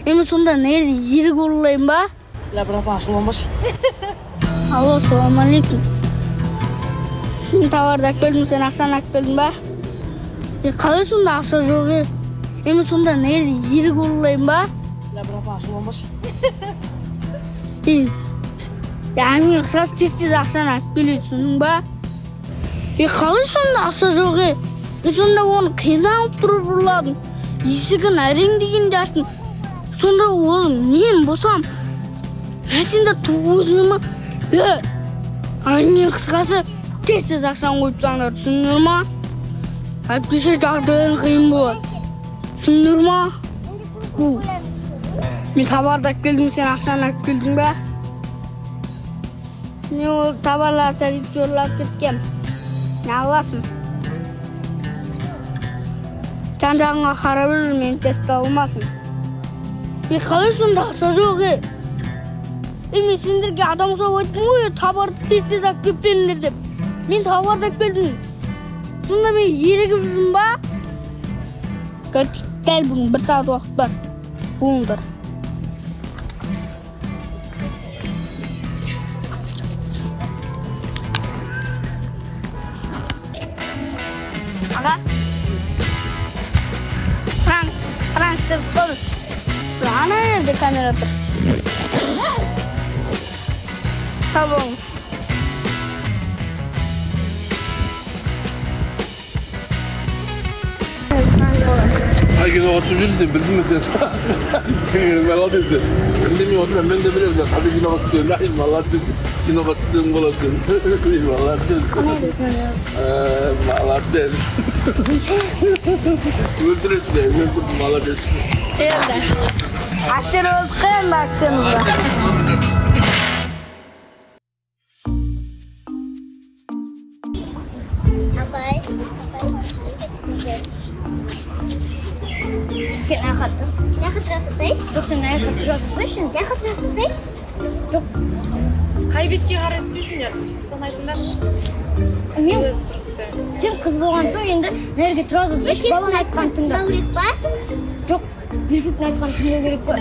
Эми сонда нерде жери курулайм ба? Ля, братан, ашуланбашы. Алло, салам алейкум. Мен товарды алып келдим, сен акчаны алып келдиң ба? Калай сонда акча жок? Эми сонда нерде жери курулайм ба? Ля, братан, ашуланбашы. Мен кысасы тез акчаны алып келет, түсүндүң ба? Калай сонда акча жок? Мен сонда оны кыйдан алып туруп урладым. Ишигин ареңдеген жаштын. Сонда oğlum men bosam. Ben sende to'g'izmi? Anne kıskası tez akşam koyupsanlar, түсүндүр ма? Әйтпесе жағдайың қиын болады. Түсүндүр ма? Мен товарды алып келдім, сен ақшаны алып келдің ба? Мен ол товарларды сәлиптерлап кеткем. Не аласың? Жан-жағыңа қарап жүр, мен тест алмасын. Қалай сонда ақша жоқ? Мен сендерге адам ұсап айттым ғой, товарды тез алып келіңдер деп. Мен товарды алып келдім. Сонда мен ерігіп жүрмін ба? Дәл бүгін 1 сағат уақыт бар. Болыңдар. Аға? Франк сіз қойыз. Ана жерде камера тұр. Сау болыңыз. Yine oturuyorsun, bildin mi sen? Vallahi desin. Bilmiyorum oturuyorum, ben de biliyorum. Tabii yine oturuyorum. Vallahi desin. Yine batırsın bulasın. Vallahi desin. Vallahi desin. Öldürürsün ya, öldürdüm vallahi desin. Evet. Aktör olduklarım baktığımızda. Git ne kadar? Ne kadar say? Yoksa ne kadar sen? Ne kadar say? Yok. Kaybetке қарай түсесіңдер. Соны айтыңдаршы. Sen kız болған соң енді нерге тұрасыз, баланы айтқан тыңда. Керек па? Жоқ, еркектің айтқан тыңдау керек па?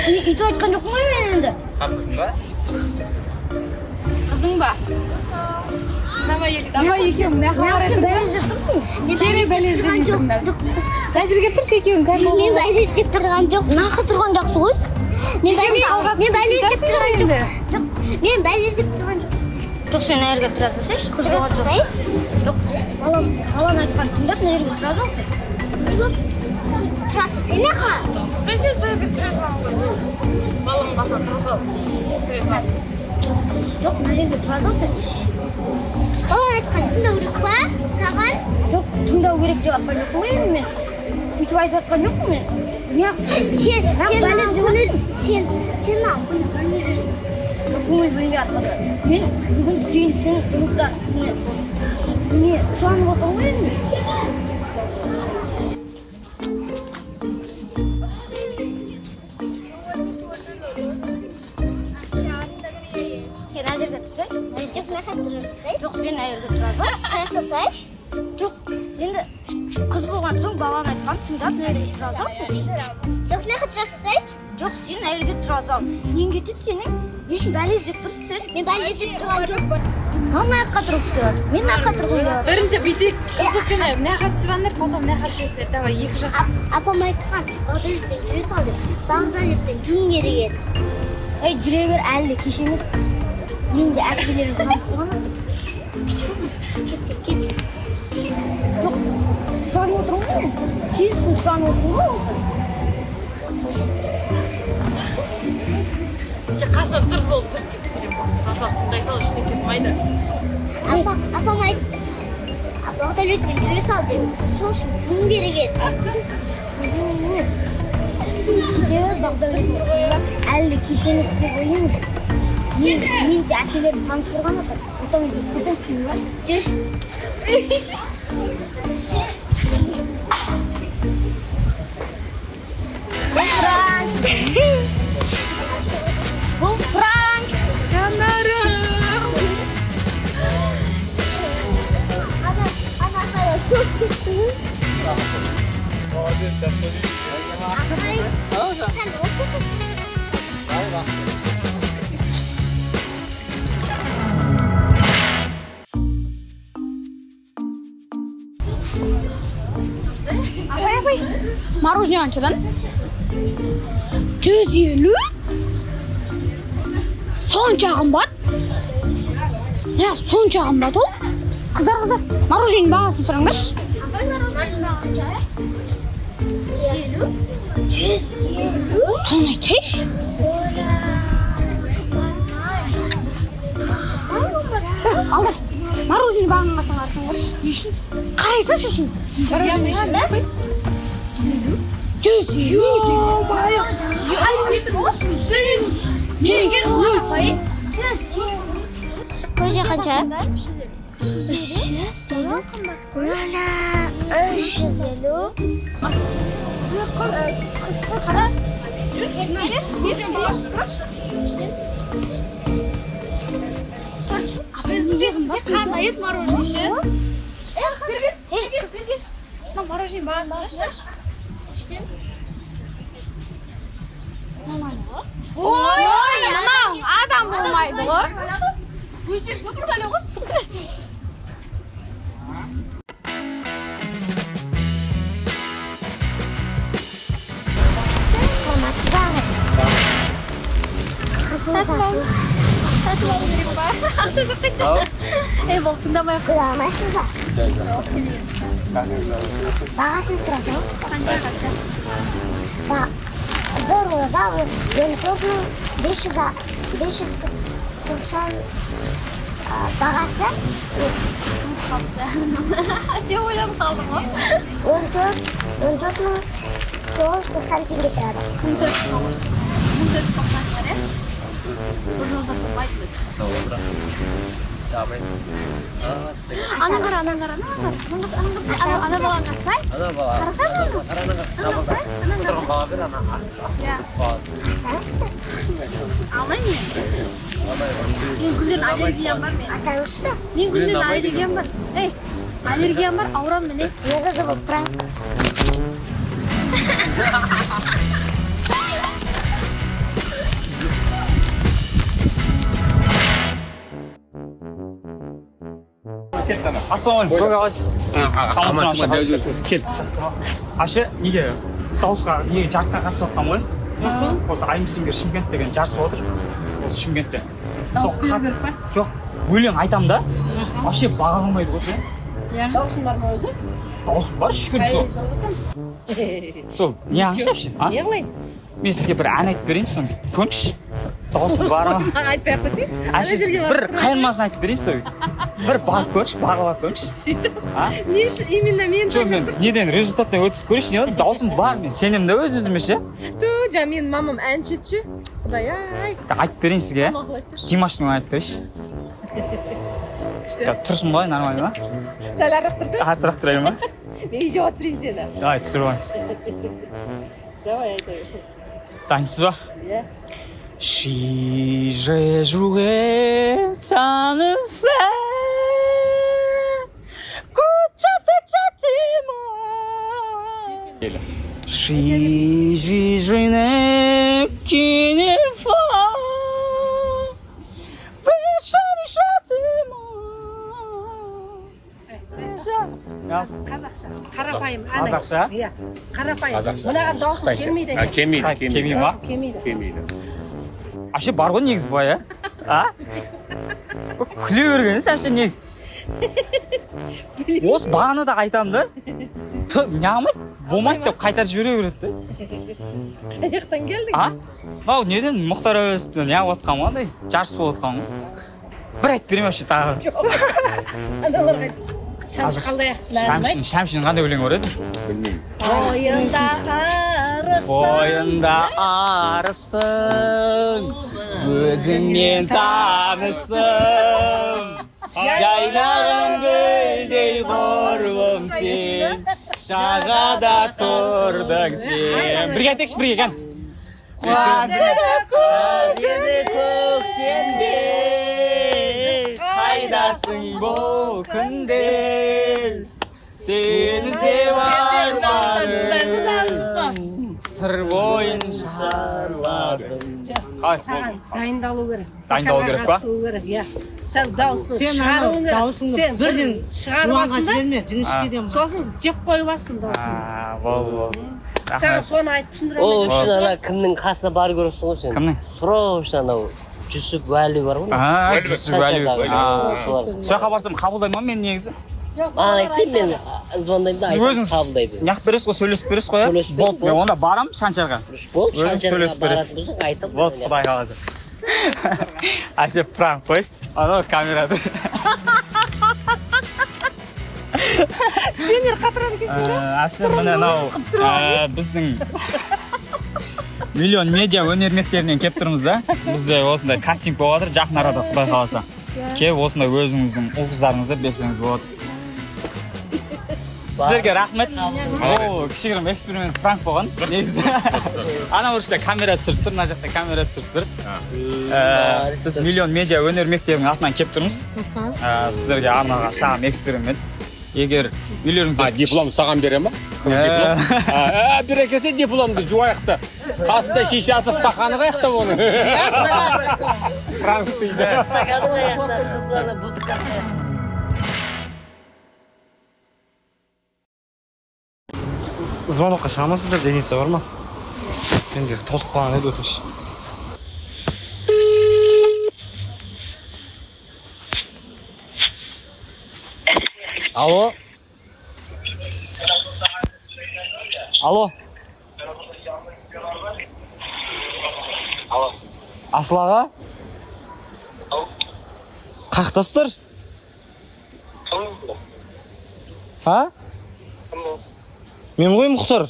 Үйтіп айтқан жоқпын ғой мен енді. Haklısın ba? Қызың ба? Давай екеуің не хабар Сен бәлездеп тұрсың. Кеме бәлездеп тұрсыңдар. Қай жерге тұршы екеуің кәм болу? Мен бәлездеп тұрған жоқ. Нақа тұрған жақсы ғой. Мен бәлездеп тұрған жоқ. Мен бәлездеп тұрған жоқ. Жоқ, сен нерге тұрасыз, қыз болған жоқ. Жоқ, баланы айтқан тыңдап нерге тұрасың сен? Тұрасың сен не қа? Сен сөйлеп түсіресің алғыз. Балың баса тұрса түсіресің алғыз. Жоқ, нерге тұрасың сен? Баланы айтқан тыңдау керек па? Саған? Жоқ, тыңдау керек деп атқан жоқпын ғой мен. Үйтіп айтып атқан жоқпын мен. Сен маған көңіл жүрсің. Көңіл бөлмей атқанда. Мен бүгін сен жұмыстан сұранып отырмын ғой енді. Сен ана жерге тұрсай? Жоқ, сен ана жерге тұрасың. Қайсысай? Жоқ, енді қыз болған соң баланы айтқан тыңдап ана жерге тұрасың сен. Жоқ, не қытрасысай? Жоқ, сен ана жерге тұрасың. Нең кетеді сенің? Еш бәлездеп тұрсың сен. Мен бәлездеп тұрған жоқ. Маған аяққа тұрғысы келеді. Мен аяққа тұрғым келеді. Бірінші бүйтейік. Қыздықпен мына жаққа түсіріңдер, потом мына жаққа түсесіздер. Давай, екі жақ. Апам айтқан, бағдарлықпен жүре сал деп. Бағдарлықпен жүргің керек еді. Ей, жүре бер, әлі де кеш емес. Мен де әпкелерім танысыған. Кет. Жоқ, сұранып отырмын ғой мен. Сенсің сұранып отырмын ғой осы. Қасап дұрыс болды, сөйтіп түсірем. Қасап тыңдай сал, ештеңе кетмейді. Апам айтты, бағдарлықпен жүре сал деп. Сол үшін жүргің керек еді. Кейде бағдарлықпен әлі де кеш емес деп ойлаймын. Мен де әпкелерім таныстырған отыр. Отан көтен кейін бар. Жүр. Бұл Франк! Жанарым! Ана қайда, көп кеттің. Молодец, Sen ortasın. Апай, мороженое қаншадан? 150. Сонша қымбат. Не, сонша қымбат ол? Қыздар, мороженое бағасын сұраңдаршы. Апай, мороженое қанша? 150. Соны айтайшы. Алдар, мороженое бағын қасыңдаршы. Ешін? Қарайса шешін? 150. 150. Көже қанша? 300. Өлә, 350. Қыз. Қандай еді мороженое ше? Қыз. Мороженое бағасы. Ой, мынау адам болмайды ғой. Өзі бір бәле ғой. Сатып алу керек па? Ақша жоқ қанша? Бұл тыңдамай-ақ көре алмайсыз ба? Бағасын сұрасаңыз? Қанша? Бір роза 590 бағасы. Сен ойланып қалдың ғой? 14.990 теңге тұрады. 1490 шығар, е? Бір роза тұрмайды ма? Ана қара. Ана баланы қарасай? Қарасай ма? Алмаймын мен. Мен гүлден аллергиям бар мен. Асаңызшы? Мен гүлден аллергиям бар. Аллергиям бар, ауырам мен. Негізі бұл пранк. ассалаумағалейкум көк ағаш кел. вообще неге дауысқа неге жарысқа қатысып жатқанмын ғой. Осы аймсингер Шымкент деген жарыс болып отыр. Осы Шымкентте. Жоқ, өлең айтамын да. Вообще бағаламайды ғой ше. Дауысың бар ма өзі? Дауысым бар, шүкір сол. Сол, не аңшапшы? Не қылайын? Мен сізге бір ән айтып берейін, соны көңші. Дауысым бар ма? Айтпай-ақ қойсың? Бір қайырмасын айтып берейін сол. Бір бағып көрші, бағалап көрші. Не үшін именно мен? Жоқ, мен неден результаттан өтіс көрші, не дауысым бар, мен сенемді өз-өзіме ше. Жа, менің мамам әншетші. Құдай-ай. Айтып берейін сізге. Димаштың айтып берейші. Тұрсын ғой, нормально ма? Сәл арық тұрсын? Артырақ тұрайын ма? Мен видеоға түсірейін сені. Давай, түсіріп алыңыз. Давай, айтайын. Танисыз ба? Иә. J'ai joué sans le faire. Je n'ai qu'une fois besoin de châtiment. Қазақша. Қарапайым. Қазақша? Иә. Қарапайым. Мынаған дауысым келмейді. Келмейді ма? Келмейді. Вообще бар ғой негіз былай, а? Күле бергенсіз вообще негіз. Осы бағаны да айтамын да. Неғылмайды? Болмайды деп қайтарып жібере береді да. Қаяқтан келдің? Мынау неден Мұхтар әуезовтен неғып отқан ғой, жарыс болып отқан ғой. Бір айтып берейін вообще тағы. Аналарға айтып. Шамшы қалдай аяқтыларым. Шамшының қандай өлеңі бар еді? Білмеймін. Бойында арыстың, өзіңмен таныстым. Жайнаған гүлдей ғұрлым сен, шағада тұрдың сен. Бірге айтайықшы, бірге екен. Қасыды көргені көктемде, қайдасың бұл күнде, сен іздеп арманым. сыр бойын шарладым. Саған дайындалу керек. Дайындалу керек па? Иә. Сен дауысын шығаруың керек. Сен бірден шығарып жіңішкеден. Сосын жеп қойып алсын дауысын. Бол. Саған соны айтып түсіндіремін. О, үшін ана кімнің қасына бар көресің ғой сен? Кімнің? Сұрау анау Жүсіп Уәли бар ғой. Жүсіп Уәли. Сояққа барсам қабылдаймын ма мен негізі? Айтайын мен звондаймын да айтып қабылдайды. Неғып бересіз ғой, сөйлесіп бересіз ғой? Болды, мен онда барам Шаншарға. Болды, Шаншарға баратын болсақ айтып. Болды, Құдай қаласа. Әже пранк қой. Анау камерада. Сендер қатырады екенсіңдер? Әшір міне мынау біздің миллион медиа өнермектерінен кеп тұрмыз да. Бізде осындай кастинг болып жатыр, жақын арада Құдай қаласа. Кеп осындай өзіңіздің ұл-қыздарыңызды берсеңіз болады. Сіздерге рахмет. О, кішігірім эксперимент пранк болған. Негізі. Ана ұрышта камера түсіріп тұр, мына жақта камера түсіріп тұр. Сіз миллион медиа өнермектерінің атынан кеп тұрмыз. Сіздерге арналған шағын эксперимент. Егер үйлеріңізде... Диплом саған бере ма? Диплом? Бере келсе дипломды жуаяқты. Қасында шишасы стақаны қаяқта оны. Пранк дейді. Стақаны қаяқта, қызланы будкасы қаяқта. Звонокқа шығамасыздар, Дениса бар ма? Менде тосып қалған еді өтініш. Алло? Алло? Асыл аға? Қақтастыр? Ha? Мен ғой Мұхтар.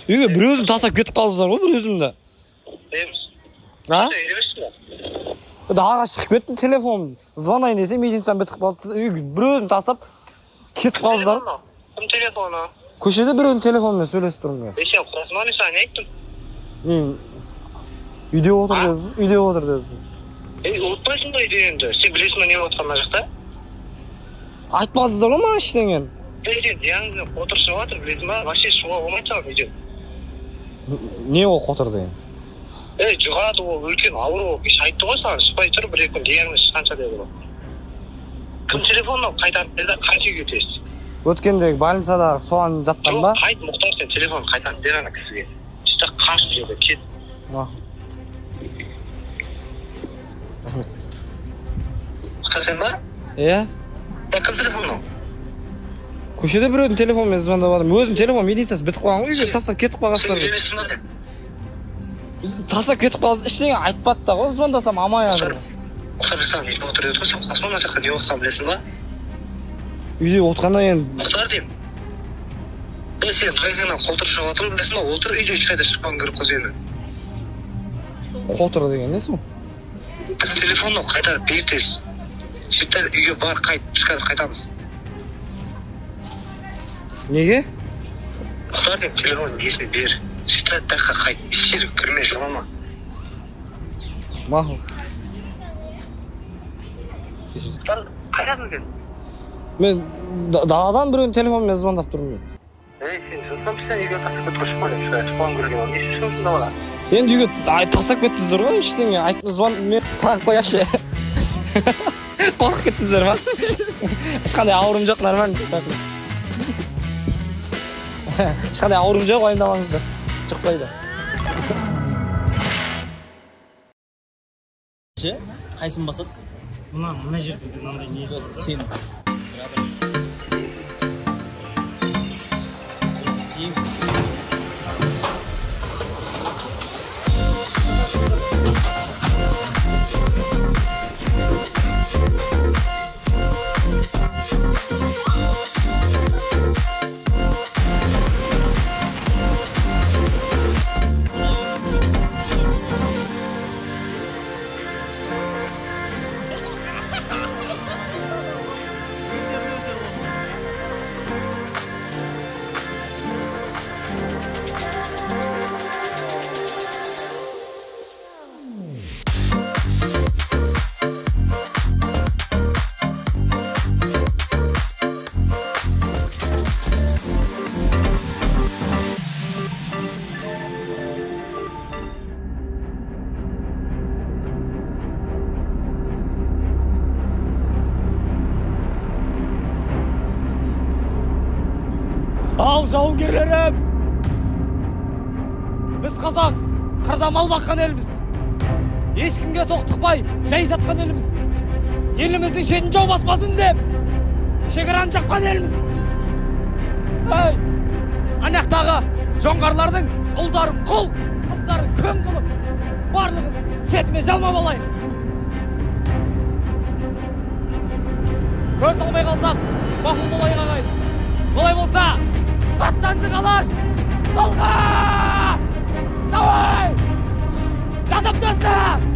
Үйге бір өзім тастап кетіп қалдыңыздар ғой, бір өзімді. Ha? Даға шығып кеттім телефонымды. Звонайын десем, медицинам бітіп қалды. Үйге бір өзім тастап кетіп қалдыңыздар. Кім телефоны? Көшеде бір өзім телефонмен сөйлесіп тұрмын. Сен құрасыман, саған не айттым? Мен үйде отыр дедіңіз. Үйде отыр дедіңіз. Ұлтпайсың ба үйде енді? Сен білесің ба не отқан мына жақта? Айтпадыңыздар ғой маған ештеңені. Сен диагнозды қотыр шығып жатыр, білесің ба? Вообще шығуға болмайды саған үйден. Не ол қотыр деген? Жұғады ол үлкен ауру. Айтты ғой саған, шықпай тұр, бір екі күн диагноз шыққанша деді ғой. Кім телефонын қайтарып берді, қайт үйге тез. Өткендегі больницадағы соған жатқан ба? Жоқ, қайт Мұхтар, сен телефонын қайтарып бер ана кісіге. Шықта қашып жүрді, кет. Мұхтар, сен ба? Иә. Кім телефонын? Көшеде біреудің телефонмен звондап жатырмын. Өзім телефон медицинасы бітіп қалған ғой, үйге тастап кетіп қалғансыздар. Сен білемесің ба? Тастап кетіп қалғансыз, ештеңе айтпады да ғой, звондасам амай ады. Мұхтар, саған үйде отыр еді ғой, сен қасыма мына жақта не отқанын білесің ба? Үйде отқанда енді... Мұхтар деймін. Сен қайғынан қолтыр шығып жатырмын, білесің ба? Отыр үйде ешқайда шықпаған керек қой сені. Қотыр деген несі ол? Телефонын қайтарып бер тез. Сөйтті үйге бар, қайт, ешқайда қайтамыз. Неге? Мұхтар деймін, телефонын есіне бер. Сөйтті даққа қайт, ешкері кірме жоғалма. Мақұл. Мұхтар, қайдасың сен? Мен даладан біреудің телефонмен звондап тұрмын мен. Сен жылсам сен үйге тастап кетіп шықпайын, шықпаған көрген ол. Не үшін да ола? Енді үйге тастап кеттіңіздер ғой, ештеңе звон мен пранк қояпшы. Қорқып кеттіңіздер ма? Ешқандай ауырым жоқ, нормально. Ешқандай ауырым жоқ, уайымдамаңыздар. Жұқпайды. Қайсын басады? Мына жерде де мынандай не жоқ. Сен. Ал жауынгерлерім! Біз қазақ, қырда мал баққан елміз. Ешкімге соқтықпай, жай жатқан елміз. Еліміздің шетін жау баспасын деп, шекараны жапқан елміз. Ай, анақтағы жоңғарлардың ұлдарын құл, қыздарын көң қылып, барлығын кетіме жалмап алайық. Көр салмай қалсақ, мақұл болайық ағайын. Олай болса, аттанды қалаш! Алға! Давай! Жазып төсті!